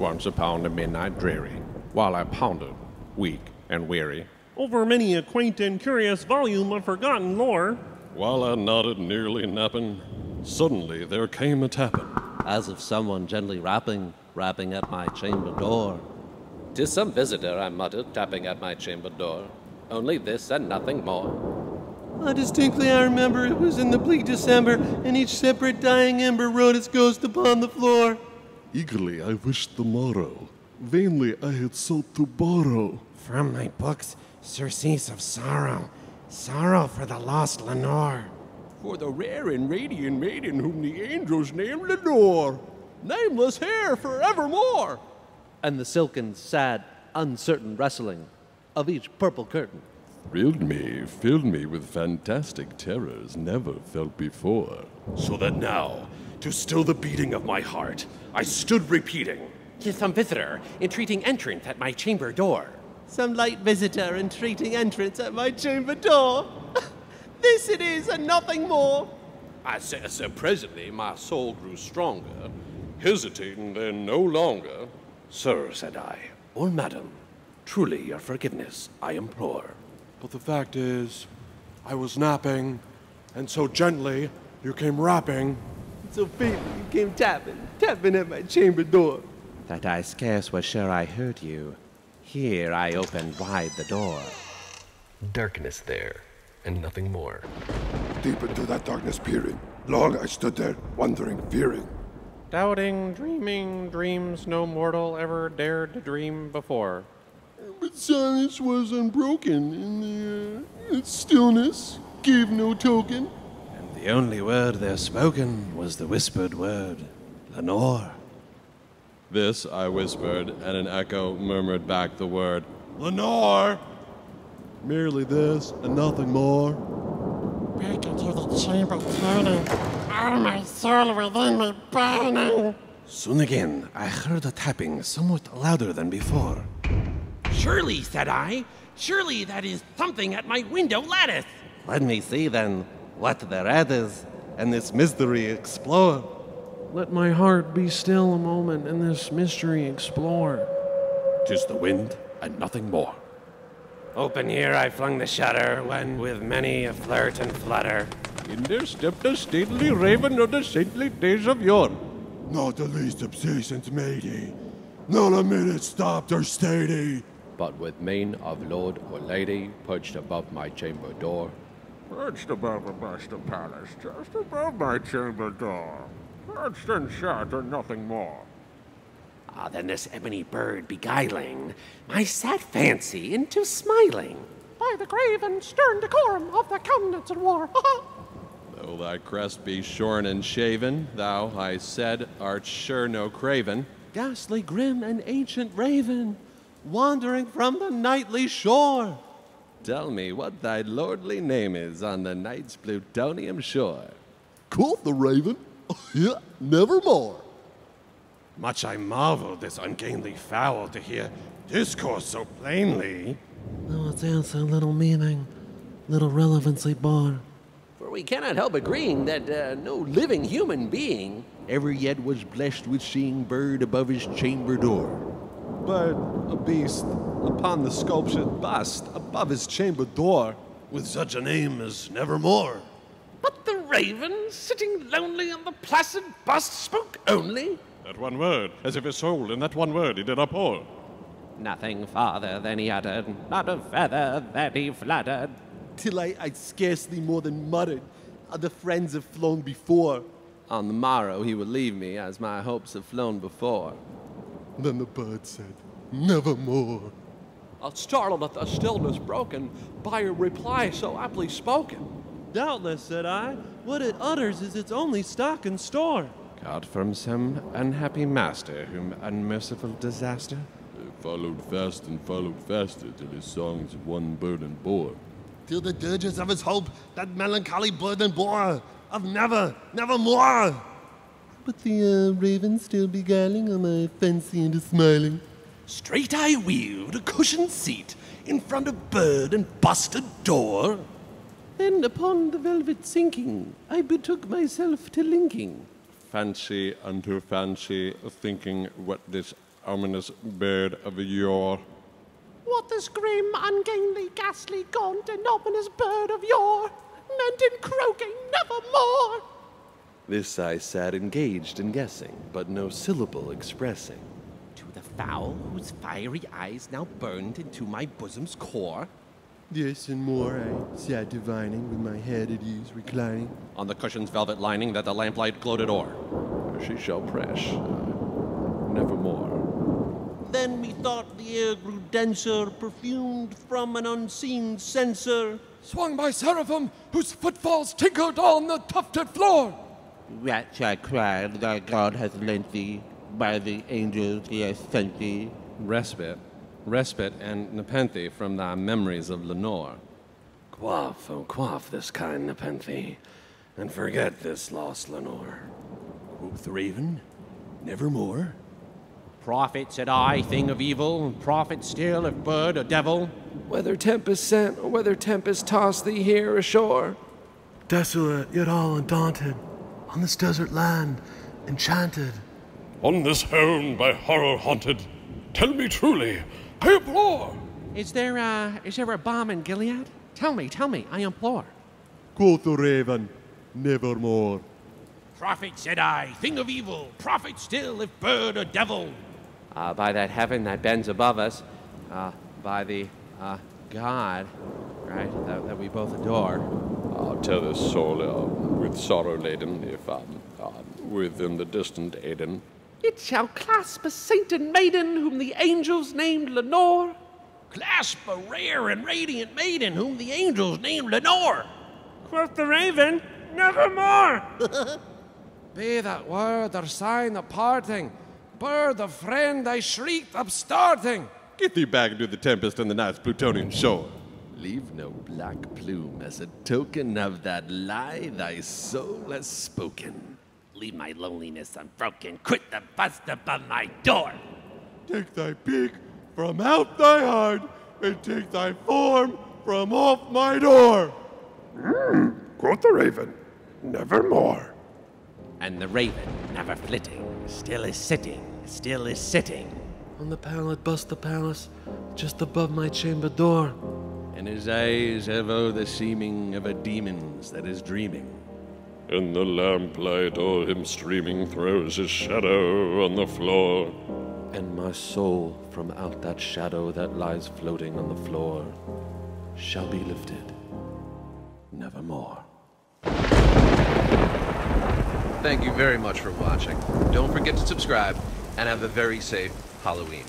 once upon a midnight dreary, while I pondered, weak and weary, over many a quaint and curious volume of forgotten lore. while I nodded, nearly napping, suddenly there came a tapping. As of someone gently rapping at my chamber door. "'Tis some visitor," I muttered, tapping at my chamber door. "Only this and nothing more." Distinctly I remember it was in the bleak December, and each separate dying ember wrote its ghost upon the floor. Eagerly I wished the morrow. Vainly I had sought to borrow. From my books, surcease of sorrow, sorrow for the lost Lenore. For the rare and radiant maiden whom the angels named Lenore, nameless here forevermore. And the silken, sad, uncertain rustling of each purple curtain. Thrilled me, filled me with fantastic terrors never felt before. So that now, to still the beating of my heart, I stood repeating, "'Tis some visitor entreating entrance at my chamber door." Some light visitor entreating entrance at my chamber door. This it is, and nothing more. I said, so presently my soul grew stronger, hesitating then no longer. "Sir," said I, "or madam, truly your forgiveness I implore." But the fact is, I was napping, and so gently you came rapping. So faintly you came tapping at my chamber door. That I scarce was sure I heard you. Here I opened wide the door. Darkness there, and nothing more. Deep into that darkness peering, long I stood there, wondering, fearing. Doubting, dreaming, dreams no mortal ever dared to dream before. But silence was unbroken, and its stillness gave no token. And the only word there spoken was the whispered word, Lenore. This I whispered, and an echo murmured back the word, Lenore! Merely this, and nothing more. Back into the chamber turning, all my soul within me burning. Soon again, I heard a tapping somewhat louder than before. "Surely," said I, "surely that is something at my window lattice." Let me see then what thereat is, and this mystery explore. Let my heart be still a moment and this mystery explore. "'Tis the wind and nothing more." Open here I flung the shutter, when with many a flirt and flutter, In there stepped a stately raven of the saintly days of yore. Not the least obsessions made he, not a minute stopped or stayed he. But with mane of lord or lady perched above my chamber door. Perched above a master palace, just above my chamber door. Perched and sat and nothing more. Ah, then this ebony bird beguiling my sad fancy into smiling. By the grave and stern decorum of the countenance and war. Though thy crest be shorn and shaven, thou, I said, art sure no craven. Ghastly, grim, and ancient raven, wandering from the nightly shore. Tell me what thy lordly name is on the night's plutonium shore. Quoth the raven, yeah, nevermore. Much I marveled this ungainly fowl to hear discourse so plainly. No, it's else a little meaning, little relevancy bore. For we cannot help agreeing that no living human being ever yet was blessed with seeing bird above his chamber door. But a beast upon the sculptured bust above his chamber door. With such a name as Nevermore. But the raven, sitting lonely on the placid bust, spoke only That one word, as if his soul in that one word he did uphold. Nothing farther than he uttered, not a feather that he fluttered. Till I scarcely more than muttered, other friends have flown before. on the morrow he would leave me as my hopes have flown before. Then the bird said, nevermore. Startled at the stillness broken by a reply so aptly spoken. Doubtless, said I, what it utters is its only stock and store. Caught from some unhappy master whom unmerciful disaster Followed fast and followed faster till his songs one burden bore. Till the dirges of his hope that melancholy burden bore of nevermore. But the raven still beguiling on my fancy and smiling. Straight I wheeled a cushioned seat in front of bird and busted door. And upon the velvet sinking, I betook myself to linking. fancy unto fancy, thinking what this ominous bird of yore. What this grim, ungainly, ghastly, gaunt, and ominous bird of yore meant in croaking nevermore? This I sat engaged in guessing, but no syllable expressing. To the fowl whose fiery eyes now burned into my bosom's core, Yes, and more I sat divining with my head at ease reclining. On the cushion's velvet lining that the lamplight gloated o'er. She shall press, nevermore. then methought the air grew denser, perfumed from an unseen censer. Swung by seraphim whose footfalls tinkled on the tufted floor. Wretch, I cried, thy God hath lent thee, by the angels he hath sent thee. Respite and nepenthe from thy memories of Lenore. Quaff, oh quaff this kind nepenthe, and forget this lost Lenore. Quoth the raven, nevermore. Prophet, said I, thing of evil, prophet still, if bird or devil. Whether tempest sent or whether tempest tossed thee here ashore. Desolate, yet all undaunted, on this desert land, enchanted. On this home by horror haunted, tell me truly, I implore. Is there a balm in Gilead? Tell me, I implore. Quoth the raven, nevermore. Prophet, said I, thing of evil, prophet still, if bird or devil. By that heaven that bends above us, by the God, right, that we both adore. Tell us soul, with sorrow laden, if within the distant Aden. It shall clasp a saint and maiden whom the angels named Lenore. Clasp a rare and radiant maiden whom the angels named Lenore. Quoth the raven, nevermore. Be that word or sign of parting, bird of friend I shrieked upstarting. Get thee back into the tempest on the night's Plutonian shore. Leave no black plume as a token of that lie thy soul has spoken. Leave my loneliness unbroken, quit the bust above my door. Take thy peak from out thy heart, and take thy form from off my door. Quoth the raven, nevermore. And the raven, never flitting, still is sitting, On the pallid bust the palace, just above my chamber door. And his eyes have o' the seeming of a demon's that is dreaming. In the lamplight o'er him streaming throws his shadow on the floor. And my soul from out that shadow that lies floating on the floor shall be lifted nevermore. Thank you very much for watching. Don't forget to subscribe and have a very safe Halloween.